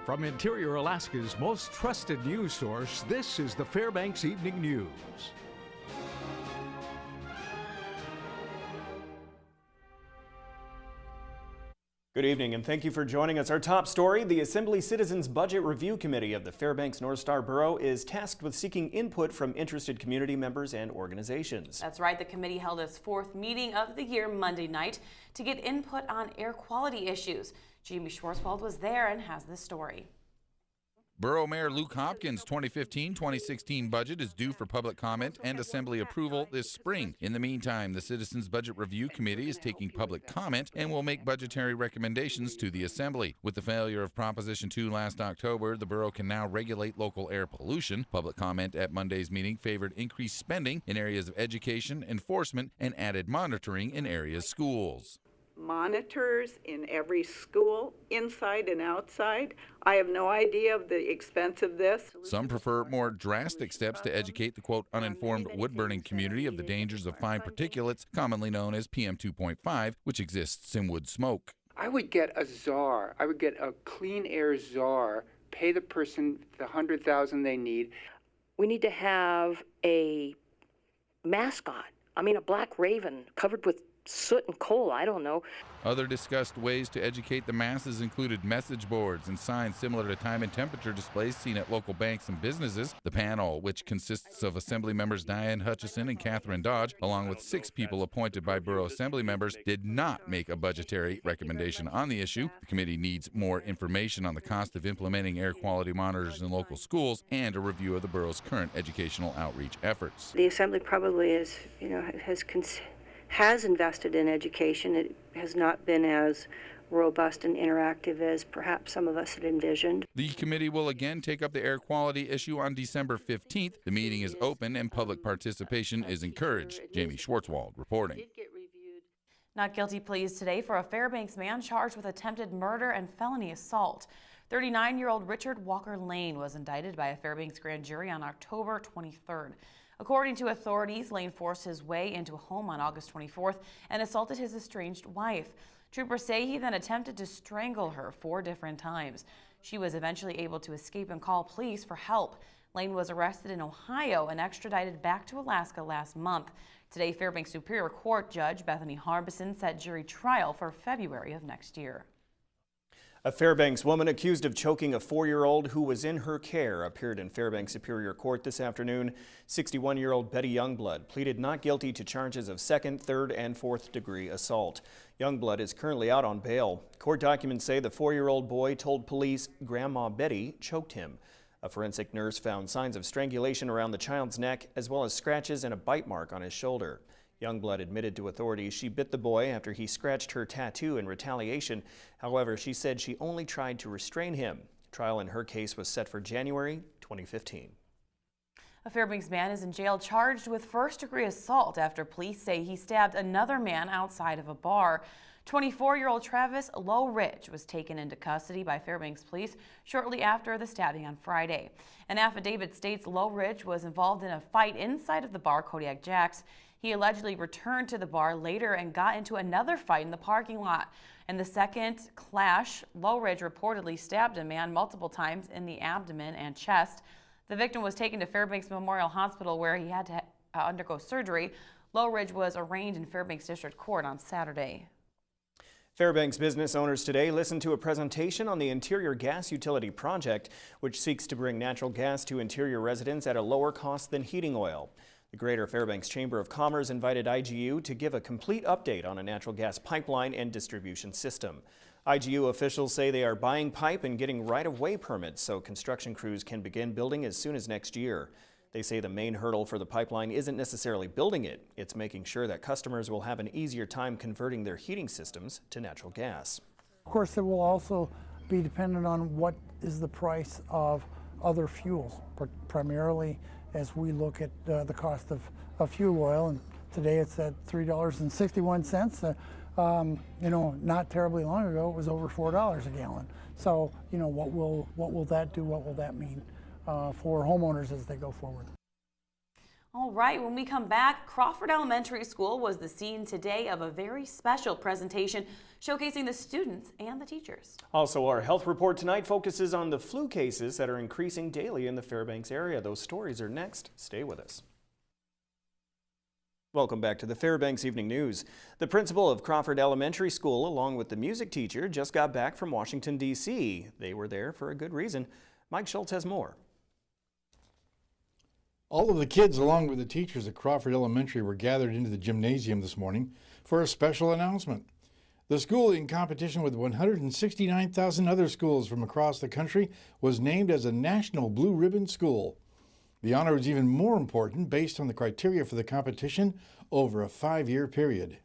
From Interior Alaska's most trusted news source, this is the Fbx Evening News. Good evening and thank you for joining us. Our top story, the Assembly Citizens Budget Review Committee of the Fairbanks North Star Borough is tasked with seeking input from interested community members and organizations. That's right. The committee held its fourth meeting of the year Monday night to get input on air quality issues. Jamie Schwartzwald was there and has this story. Borough Mayor Luke Hopkins' 2015-2016 budget is due for public comment and Assembly approval this spring. In the meantime, the Citizens Budget Review Committee is taking public comment and will make budgetary recommendations to the Assembly. With the failure of Proposition 2 last October, the borough can now regulate local air pollution. Public comment at Monday's meeting favored increased spending in areas of education, enforcement, and added monitoring in areas schools. Monitors in every school, inside and outside. I have no idea of the expense of this. Some prefer more drastic steps to educate the, quote, uninformed wood-burning community of the dangers of fine particulates, commonly known as PM 2.5, which exists in wood smoke. I would get a czar. I would get a clean air czar, pay the person the $100,000 they need. We need to have a mascot. I mean, a black raven covered with soot and coal, I don't know. Other discussed ways to educate the masses included message boards and signs similar to time and temperature displays seen at local banks and businesses. The panel, which consists of Assembly members Diane Hutchison and Catherine Dodge, along with 6 people appointed by Borough Assembly members, did not make a budgetary recommendation on the issue. The committee needs more information on the cost of implementing air quality monitors in local schools and a review of the borough's current educational outreach efforts. The Assembly probably is, has invested in education. It has not been as robust and interactive as perhaps some of us had envisioned. The committee will again take up the air quality issue on December 15th. The meeting is open and public participation is encouraged. Jamie Schwartzwald reporting. Not guilty pleas today for a Fairbanks man charged with attempted murder and felony assault. 39-year-old Richard Walker Lane was indicted by a Fairbanks grand jury on October 23rd. According to authorities, Lane forced his way into a home on August 24th and assaulted his estranged wife. Troopers say he then attempted to strangle her 4 different times. She was eventually able to escape and call police for help. Lane was arrested in Ohio and extradited back to Alaska last month. Today, Fairbanks Superior Court Judge Bethany Harbison set jury trial for February of next year. A Fairbanks woman accused of choking a 4-year-old who was in her care appeared in Fairbanks Superior Court this afternoon. 61-year-old Betty Youngblood pleaded not guilty to charges of 2nd, 3rd, and 4th degree assault. Youngblood is currently out on bail. Court documents say the 4-year-old boy told police Grandma Betty choked him. A forensic nurse found signs of strangulation around the child's neck, as well as scratches and a bite mark on his shoulder. Youngblood admitted to authorities she bit the boy after he scratched her tattoo in retaliation. However, she said she only tried to restrain him. Trial in her case was set for January 2015. A Fairbanks man is in jail charged with 1st-degree assault after police say he stabbed another man outside of a bar. 24-year-old Travis Low Ridge was taken into custody by Fairbanks police shortly after the stabbing on Friday. An affidavit states Low Ridge was involved in a fight inside of the bar Kodiak Jack's. He allegedly returned to the bar later and got into another fight in the parking lot. In the second clash, Low Ridge reportedly stabbed a man multiple times in the abdomen and chest. The victim was taken to Fairbanks Memorial Hospital where he had to undergo surgery. Low Ridge was arraigned in Fairbanks District Court on Saturday. Fairbanks business owners today listened to a presentation on the Interior Gas Utility Project, which seeks to bring natural gas to interior residents at a lower cost than heating oil. The Greater Fairbanks Chamber of Commerce invited IGU to give a complete update on a natural gas pipeline and distribution system. IGU officials say they are buying pipe and getting right-of-way permits so construction crews can begin building as soon as next year. They say the main hurdle for the pipeline isn't necessarily building it, it's making sure that customers will have an easier time converting their heating systems to natural gas. Of course, it will also be dependent on what is the price of other fuels, primarily as we look at the cost of fuel oil, and today it's at $3.61. Not terribly long ago it was over $4 a gallon. So, what will that do? What will that mean for homeowners as they go forward? All right, when we come back, Crawford Elementary School was the scene today of a very special presentation showcasing the students and the teachers. Also, our health report tonight focuses on the flu cases that are increasing daily in the Fairbanks area. Those stories are next. Stay with us. Welcome back to the Fbx Evening News. The principal of Crawford Elementary School, along with the music teacher, just got back from Washington, D.C. They were there for a good reason. Mike Schultz has more. All of the kids, along with the teachers at Crawford Elementary, were gathered into the gymnasium this morning for a special announcement. The school, in competition with 169,000 other schools from across the country, was named as a National Blue Ribbon School. The honor was even more important based on the criteria for the competition over a 5-year period.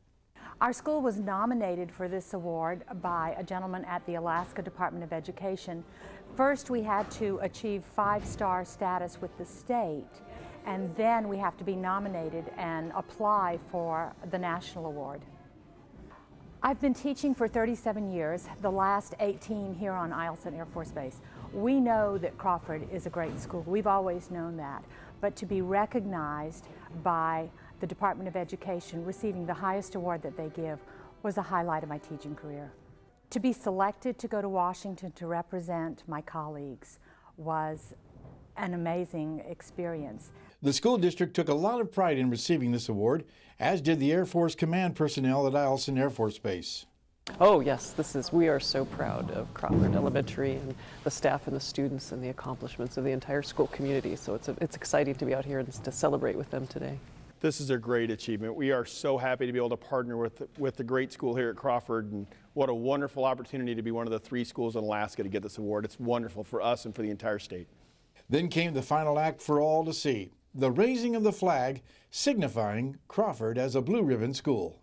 Our school was nominated for this award by a gentleman at the Alaska Department of Education. First, we had to achieve 5-star status with the state, and then we have to be nominated and apply for the national award. I've been teaching for 37 years, the last 18 here on Eielson Air Force Base. We know that Crawford is a great school. We've always known that. But to be recognized by the Department of Education, receiving the highest award that they give, was a highlight of my teaching career. To be selected to go to Washington to represent my colleagues was an amazing experience. The school district took a lot of pride in receiving this award, as did the Air Force command personnel at Eielson Air Force Base. Oh yes, we are so proud of Crawford Elementary and the staff and the students and the accomplishments of the entire school community. So it's exciting to be out here and to celebrate with them today. This is a great achievement. We are so happy to be able to partner with the great school here at Crawford, and what a wonderful opportunity to be one of the 3 schools in Alaska to get this award. It's wonderful for us and for the entire state. Then came the final act for all to see, the raising of the flag signifying Crawford as a blue ribbon school.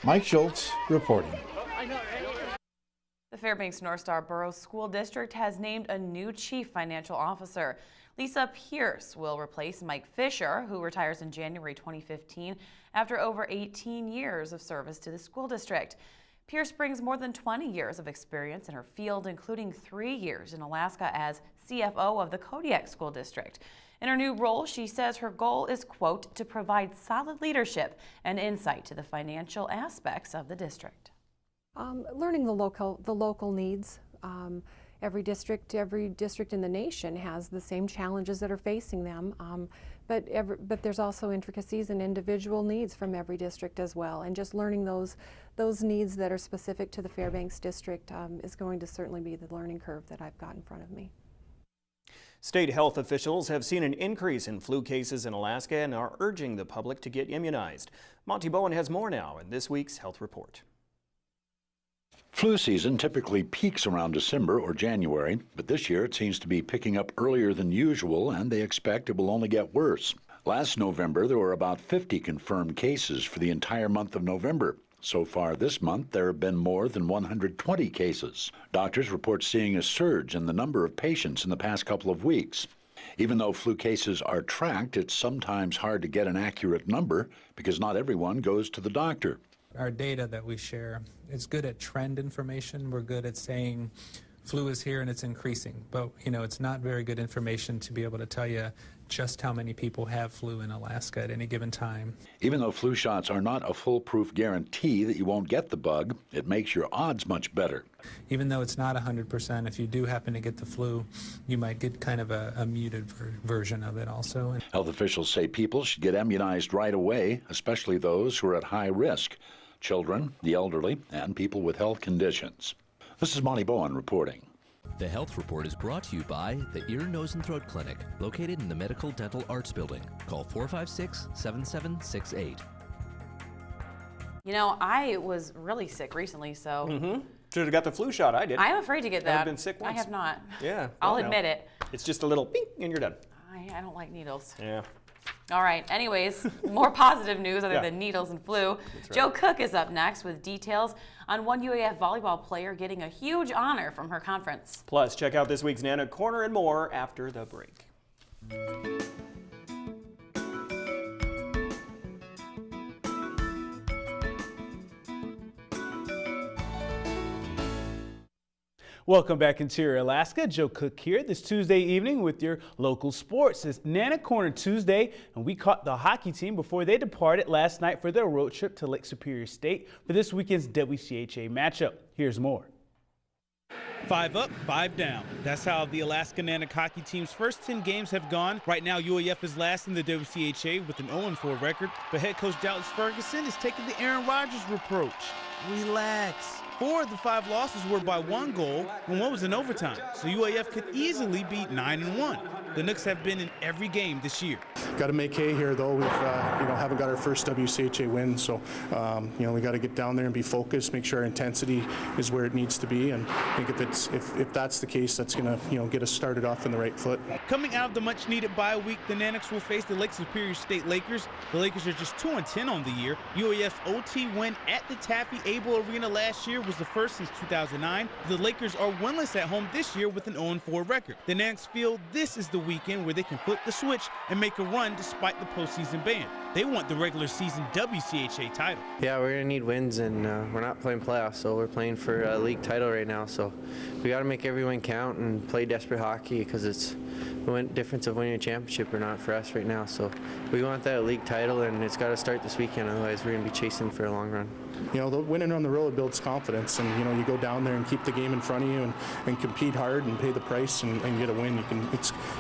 Mike Schultz reporting. The Fairbanks North Star Borough School District has named a new chief financial officer. Lisa Pierce will replace Mike Fisher, who retires in January 2015 after over 18 years of service to the school district. Pierce brings more than 20 years of experience in her field, including 3 years in Alaska as CFO of the Kodiak School District. In her new role, she says her goal is, quote, to provide solid leadership and insight to the financial aspects of the district. Learning the local needs. Every district in the nation has the same challenges that are facing them, but there's also intricacies and individual needs from every district as well. And just learning those needs that are specific to the Fairbanks district is going to certainly be the learning curve that I've got in front of me. State health officials have seen an increase in flu cases in Alaska and are urging the public to get immunized. Monty Bowen has more now in this week's health report. Flu season typically peaks around December or January, but this year it seems to be picking up earlier than usual, and they expect it will only get worse. Last November, there were about 50 confirmed cases for the entire month of November. So far this month, there have been more than 120 cases. Doctors report seeing a surge in the number of patients in the past couple of weeks. Even though flu cases are tracked, it's sometimes hard to get an accurate number because not everyone goes to the doctor. Our data that we share is good at trend information. We're good at saying flu is here and it's increasing, but it's not very good information to be able to tell you just how many people have flu in Alaska at any given time. Even though flu shots are not a foolproof guarantee that you won't get the bug, it makes your odds much better. Even though it's not 100%, if you do happen to get the flu, you might get kind of a muted version of it also. Health officials say people should get immunized right away, especially those who are at high risk: children, the elderly, and people with health conditions. This is Monty Bowen reporting. The Health Report is brought to you by the Ear, Nose, and Throat Clinic, located in the Medical Dental Arts Building. Call 456-7768. I was really sick recently, so... Should have got the flu shot. I did. I'm afraid to get that. I've been sick once. I have not. Yeah. I'll admit it. It's just a little ping and you're done. I don't like needles. Yeah. All right. Anyways, more positive news other than needles and flu. Right. Joe Cook is up next with details on one UAF volleyball player getting a huge honor from her conference. Plus, check out this week's Nana Corner and more after the break. Welcome back, Interior Alaska. Joe Cook here this Tuesday evening with your local sports. It's Nana Corner Tuesday, and we caught the hockey team before they departed last night for their road trip to Lake Superior State for this weekend's WCHA matchup. Here's more. 5 up, 5 down. That's how the Alaska Nana hockey team's first 10 games have gone. Right now, UAF is last in the WCHA with an 0-4 record, but head coach Dallas Ferguson is taking the Aaron Rodgers reproach. Relax. 4 of the 5 losses were by 1 goal, and 1 was in overtime, so UAF could easily beat 9-1. The Nooks have been in every game this year. Got to make hay here, though. We've haven't got our first WCHA win, so we got to get down there and be focused, make sure our intensity is where it needs to be, and I think if that's the case, that's going to get us started off in the right foot. Coming out of the much-needed bye week, the Nanooks will face the Lake Superior State Lakers. The Lakers are just 2-10 on the year. UAF's OT win at the Taffy Able Arena last year was the first since 2009. The Lakers are winless at home this year with an 0-4 record. The Nanooks feel this is the weekend where they can flip the switch and make a run despite the postseason ban. They want the regular season WCHA title. Yeah, we're going to need wins, and we're not playing playoffs, so we're playing for a league title right now. So we got to make every win count and play desperate hockey because it's the difference of winning a championship or not for us right now. So we want that league title, and it's got to start this weekend, otherwise we're going to be chasing for a long run. The winning on the road builds confidence, and you go down there and keep the game in front of you and compete hard and pay the price and get a win.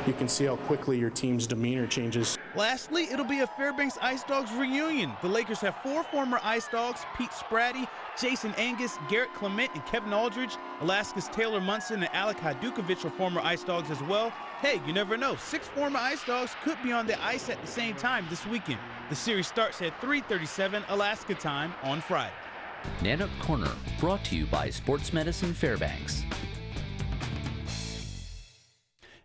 You can see how quickly your team's demeanor changes. Lastly, it'll be a Fairbanks Ice Dogs reunion. The Lakers have 4 former Ice Dogs: Pete Spratty, Jason Angus, Garrett Clement, and Kevin Aldridge. Alaska's Taylor Munson and Alec Hadukovic are former Ice Dogs as well. Hey, you never know. 6 former Ice Dogs could be on the ice at the same time this weekend. The series starts at 3:37 Alaska time on Friday. Nana Corner, brought to you by Sports Medicine Fairbanks.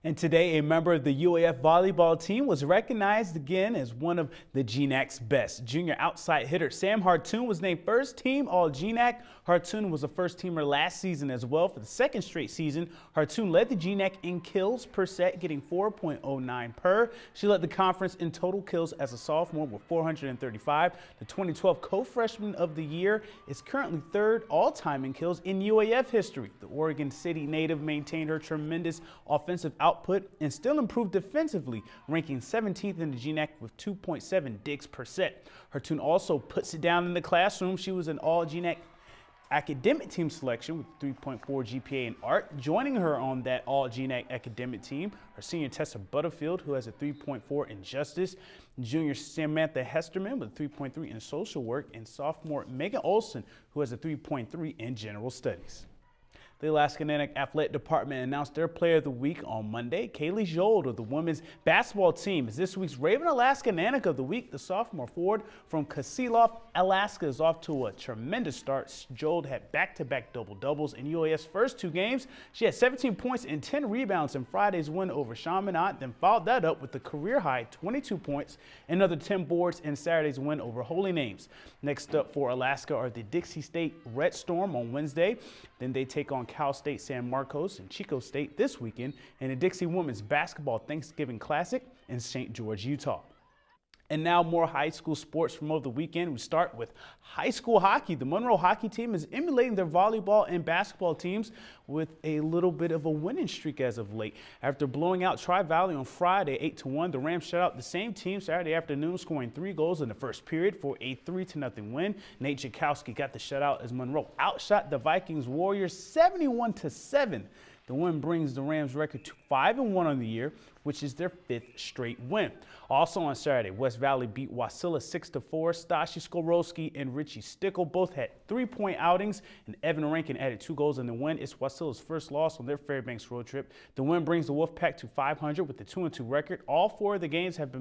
And today, a member of the UAF volleyball team was recognized again as one of the GNAC's best. Junior outside hitter Sam Hartoon was named first team All-GNAC. Hartoon was a first teamer last season as well. For the second straight season, Hartoon led the GNAC in kills per set, getting 4.09 per. She led the conference in total kills as a sophomore with 435. The 2012 co-freshman of the year is currently 3rd all-time in kills in UAF history. The Oregon City native maintained her tremendous offensive output and still improved defensively, ranking 17th in the GNAC with 2.7 digs per set. Hartoon also puts it down in the classroom. She was an all-GNAC academic team selection with 3.4 GPA in art. Joining her on that all-GNAC academic team, her senior Tessa Butterfield, who has a 3.4 in justice, junior Samantha Hesterman with a 3.3 in social work, and sophomore Megan Olson, who has a 3.3 in general studies. The Alaska Nana Athletic Department announced their Player of the Week on Monday. Kaylee Jold of the women's basketball team is this week's Raven Alaska Nana of the Week. The sophomore forward from Kasilof, Alaska, is off to a tremendous start. Jold had back-to-back double-doubles in UAF's first 2 games. She had 17 points and 10 rebounds in Friday's win over Chaminade, then followed that up with the career-high 22 points and another 10 boards in Saturday's win over Holy Names. Next up for Alaska are the Dixie State Red Storm on Wednesday. Then they take on Cal State San Marcos and Chico State this weekend in the Dixie Women's Basketball Thanksgiving Classic in St. George, Utah. And now more high school sports from over the weekend. We start with high school hockey. The Monroe hockey team is emulating their volleyball and basketball teams with a little bit of a winning streak as of late. After blowing out Tri-Valley on Friday 8-1, the Rams shut out the same team Saturday afternoon, scoring 3 goals in the first period for a 3-0 win. Nate Jakowski got the shutout as Monroe outshot the Vikings Warriors 71-7. The win brings the Rams' record to 5-1 on the year, which is their 5th straight win. Also on Saturday, West Valley beat Wasilla 6-4. Stasi Skorowski and Richie Stickle both had 3-point outings, and Evan Rankin added 2 goals in the win. It's Wasilla's first loss on their Fairbanks road trip. The win brings the Wolfpack to 500 with a 2-2 record. All 4 of the games have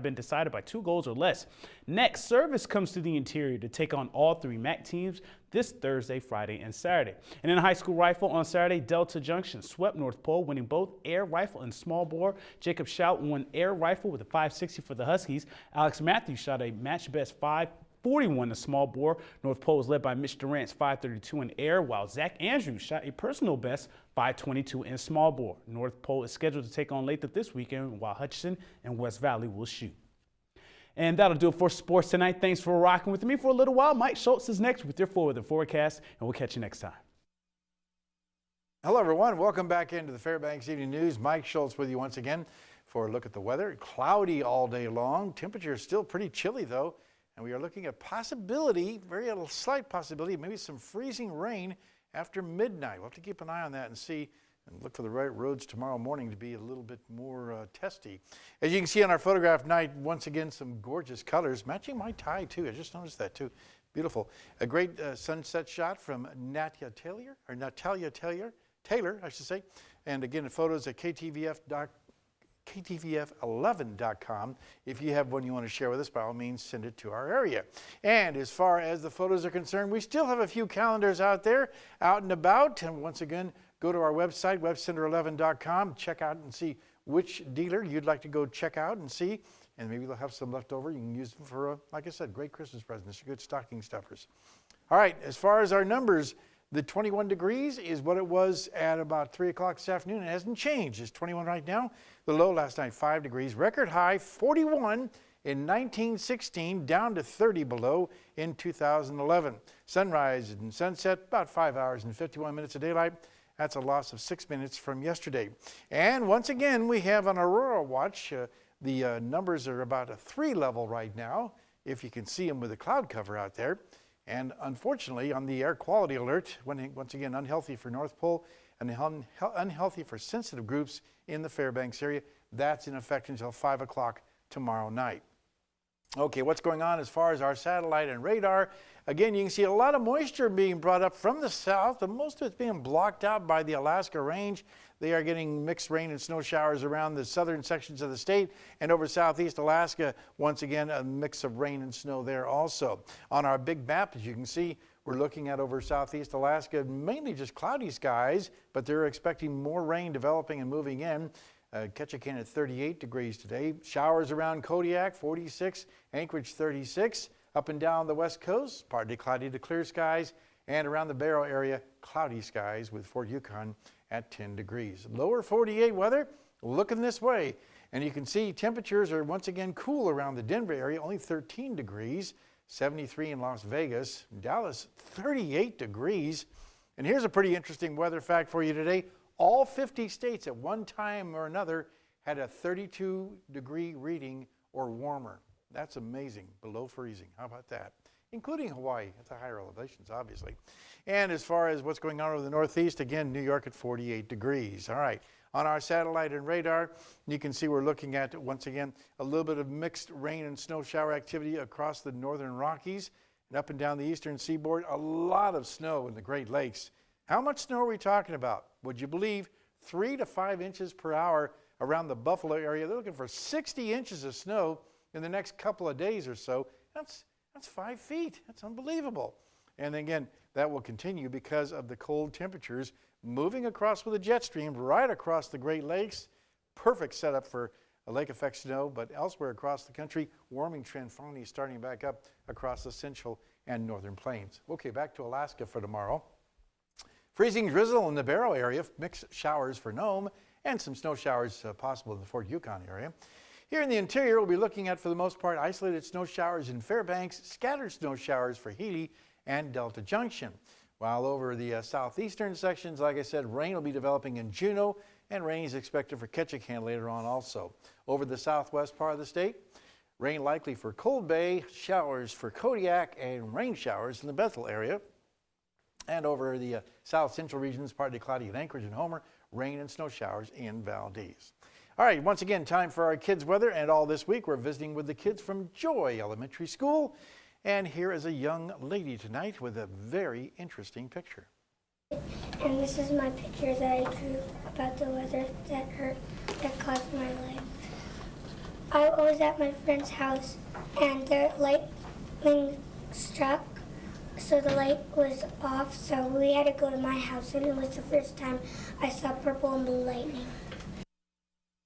been decided by 2 goals or less. Next, Service comes to the interior to take on all 3 MAC teams this Thursday, Friday, and Saturday. And in high school rifle on Saturday, Delta Junction swept North Pole, winning both air rifle and small bore. Jacob Shout won air rifle with a 560 for the Huskies. Alex Matthews shot a match best 541 in small bore. North Pole was led by Mitch Durant's 532 in air, while Zach Andrews shot a personal best 522 in small bore. North Pole is scheduled to take on Lathrop this weekend, while Hutchinson and West Valley will shoot. And that'll do it for sports tonight. Thanks for rocking with me for a little while. Mike Schultz is next with your Forward the Forecast, and we'll catch you next time. Hello, everyone. Welcome back into the Fbx Evening News. Mike Schultz with you once again for a look at the weather. Cloudy all day long. Temperature is still pretty chilly, though, and we are looking at possibility, very slight possibility, maybe some freezing rain after midnight. We'll have to keep an eye on that and see and look for the right roads tomorrow morning to be a little bit more testy. As you can see on our photograph tonight, once again, some gorgeous colors, matching my tie, too. I just noticed that, too. Beautiful. A great sunset shot from Natalia Taylor, I should say. And again, the photos at KTVF11.com. If you have one you want to share with us, by all means, send it to our area. And as far as the photos are concerned, we still have a few calendars out there, out and about. And once again, go to our website, webcenter11.com, check out and see which dealer you'd like to go check out and see. And maybe they'll have some left over. You can use them for, like I said, great Christmas presents, good stocking stuffers. All right, as far as our numbers, the 21 degrees is what it was at about 3 o'clock this afternoon. It hasn't changed. It's 21 right now. The low last night, 5 degrees. Record high, 41 in 1916, down to 30 below in 2011. Sunrise and sunset, about 5 hours and 51 minutes of daylight. That's a loss of 6 minutes from yesterday. And once again, we have an aurora watch. The numbers are about a 3 level right now, if you can see them with the cloud cover out there. And unfortunately, on the air quality alert, once again, unhealthy for North Pole and unhealthy for sensitive groups in the Fairbanks area. That's in effect until 5 o'clock tomorrow night. Okay, what's going on as far as our satellite and radar? Again, you can see a lot of moisture being brought up from the south, but most of it's being blocked out by the Alaska Range. They are getting mixed rain and snow showers around the southern sections of the state, and over southeast Alaska, once again, a mix of rain and snow there also. On our big map, as you can see, we're looking at over southeast Alaska, mainly just cloudy skies, but they're expecting more rain developing and moving in. Ketchikan at 38 degrees today. Showers around Kodiak, 46. Anchorage, 36. Up and down the west coast, partly cloudy to clear skies. And around the Barrow area, cloudy skies with Fort Yukon at 10 degrees. Lower 48 weather, looking this way. And you can see temperatures are once again cool around the Denver area, only 13 degrees. 73 in Las Vegas. Dallas, 38 degrees. And here's a pretty interesting weather fact for you today. All 50 states at one time or another had a 32-degree reading or warmer. That's amazing, below freezing. How about that? Including Hawaii at the higher elevations, obviously. And as far as what's going on over the northeast, again, New York at 48 degrees. All right, on our satellite and radar, you can see we're looking at, once again, a little bit of mixed rain and snow shower activity across the northern Rockies and up and down the eastern seaboard. A lot of snow in the Great Lakes. How much snow are we talking about? Would you believe 3 to 5 inches per hour around the Buffalo area? They're looking for 60 inches of snow in the next couple of days or so. That's 5 feet. That's unbelievable. And again, that will continue because of the cold temperatures moving across with a jet stream right across the Great Lakes. Perfect setup for a lake effect snow, but elsewhere across the country, warming trend finally starting back up across the central and northern plains. Okay, back to Alaska for tomorrow. Freezing drizzle in the Barrow area, mixed showers for Nome, and some snow showers possible in the Fort Yukon area. Here in the interior, we'll be looking at, for the most part, isolated snow showers in Fairbanks, scattered snow showers for Healy and Delta Junction. While over the southeastern sections, like I said, rain will be developing in Juneau, and rain is expected for Ketchikan later on also. Over the southwest part of the state, rain likely for Cold Bay, showers for Kodiak, and rain showers in the Bethel area. And over the south central regions, partly cloudy in Anchorage and Homer, rain and snow showers in Valdez. All right, once again, time for our kids' weather. And all this week, we're visiting with the kids from Joy Elementary School. And here is a young lady tonight with a very interesting picture. And this is my picture that I drew about the weather that caused my life. I was at my friend's house, and their lightning struck. So the light was off, so we had to go to my house, and it was the first time I saw purple and blue lightning.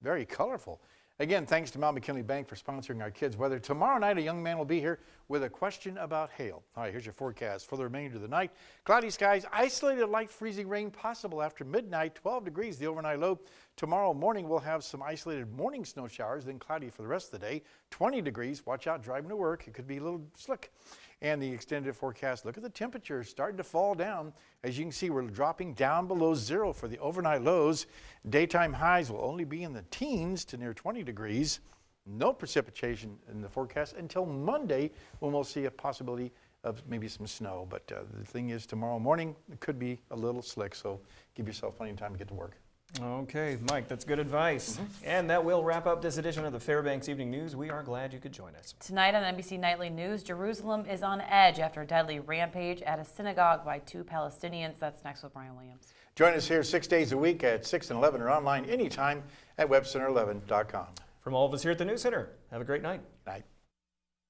Very colorful. Again, thanks to Mount McKinley Bank for sponsoring our kids' weather. Tomorrow night, a young man will be here with a question about hail. All right, here's your forecast for the remainder of the night. Cloudy skies, isolated light freezing rain possible after midnight, 12 degrees the overnight low. Tomorrow morning we'll have some isolated morning snow showers, then cloudy for the rest of the day. 20 degrees, watch out driving to work. It could be a little slick. And the extended forecast, look at the temperatures starting to fall down. As you can see, we're dropping down below zero for the overnight lows. Daytime highs will only be in the teens to near 20 degrees. No precipitation in the forecast until Monday, when we'll see a possibility of maybe some snow. But the thing is, tomorrow morning, it could be a little slick, so give yourself plenty of time to get to work. Okay, Mike, that's good advice. And that will wrap up this edition of the Fairbanks Evening News. We are glad you could join us. Tonight on NBC Nightly News, Jerusalem is on edge after a deadly rampage at a synagogue by 2 Palestinians. That's next with Brian Williams. Join us here 6 days a week at 6 and 11 or online anytime at webcenter11.com. From all of us here at the News Center, have a great night. Night.